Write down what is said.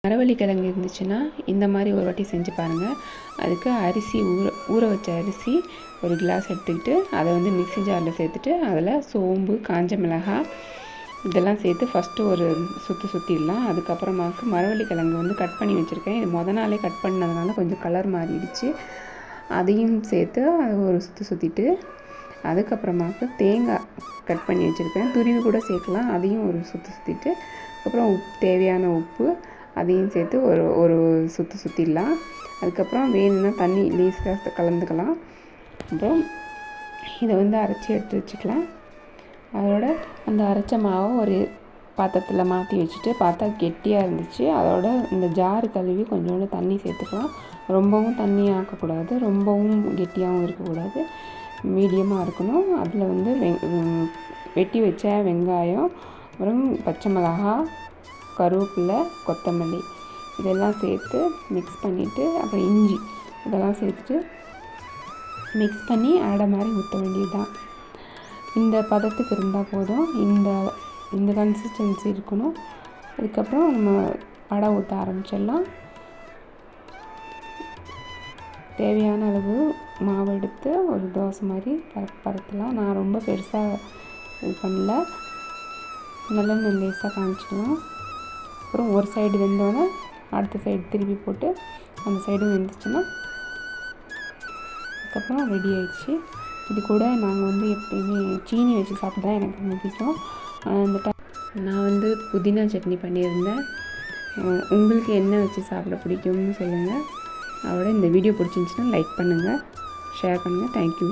மரவள்ளிக்கிழங்கு இருந்துச்சுன்னா இந்த மாதிரி ஒரு வாட்டி செஞ்சு பாருங்கள். அதுக்கு அரிசி ஊற வச்ச அரிசி ஒரு கிளாஸ் எடுத்துக்கிட்டு அதை வந்து மிக்ஸி ஜாரில் சேர்த்துட்டு அதில் சோம்பு, காஞ்ச மிளகாய் இதெல்லாம் சேர்த்து ஃபஸ்ட்டு ஒரு சுற்றிடலாம். அதுக்கப்புறமாக்கு மரவள்ளிக்கிழங்கு வந்து கட் பண்ணி வச்சுருக்கேன். இது நாளே கட் பண்ணதுனால கொஞ்சம் கலர் மாறிடுச்சு. அதையும் சேர்த்து அதை ஒரு சுற்றிட்டு அதுக்கப்புறமாக்கு தேங்காய் கட் பண்ணி வச்சுருக்கேன். துருவி கூட சேர்க்கலாம். அதையும் ஒரு சுற்றிட்டு அப்புறம் தேவையான உப்பு அதையும் சேர்த்து ஒரு சுற்றிடலாம். அதுக்கப்புறம் வேணும்னா தண்ணி லேசாக கலந்துக்கலாம். அப்புறம் இதை வந்து அரைச்சி எடுத்து வச்சுக்கலாம். அதோட அந்த அரைச்ச மாவை ஒரு பாத்திரத்தில் மாற்றி வச்சுட்டு பார்த்தா கெட்டியாக இருந்துச்சு. அதோட இந்த ஜாரு கழுவி கொஞ்சோண்டு தண்ணி சேர்த்துக்கலாம். ரொம்பவும் தண்ணி ஆக்கக்கூடாது, ரொம்பவும் கெட்டியாகவும் இருக்கக்கூடாது, மீடியமாக இருக்கணும். அதில் வந்து வெட்டி வச்ச வெங்காயம், அப்புறம் பச்சை மிளகாய், கருவேப்பிலை, கொத்தமல்லி இதெல்லாம் சேர்த்து மிக்ஸ் பண்ணிவிட்டு அப்புறம் இஞ்சி இதெல்லாம் சேர்த்துட்டு மிக்ஸ் பண்ணி அடை மாதிரி ஊற்ற வேண்டியது தான். இந்த பதத்துக்கு இருந்தால் போதும். இந்த கன்சிஸ்டன்சி இருக்கணும். அதுக்கப்புறம் நம்ம அடை ஊற்ற ஆரம்பிச்சிடலாம். தேவையான அளவு மாவு எடுத்து ஒரு தோசை மாதிரி பரத்தலாம். நான் ரொம்ப பெருசாக இது பண்ணல, நல்லெண்ணெய் லேசாக காமிச்சிக்கலாம். அப்புறம் ஒரு சைடு வெந்தோடனே அடுத்த சைடு திருப்பி போட்டு அந்த சைடும் வெந்துச்சுன்னா அதுக்கப்புறம் ரெடி ஆயிடுச்சு. இது கூட நாங்கள் வந்து எப்பயுமே சீனி வச்சு சாப்பிட்டா எனக்கு ரொம்ப பிடிக்கும். அந்த நான் வந்து புதினா சட்னி பண்ணியிருந்தேன். உங்களுக்கு என்ன வச்சு சாப்பிட பிடிக்கும்னு சொல்லுங்கள். அதோட இந்த வீடியோ பிடிச்சிருந்துச்சுன்னா லைக் பண்ணுங்கள், ஷேர் பண்ணுங்கள். தேங்க்யூ.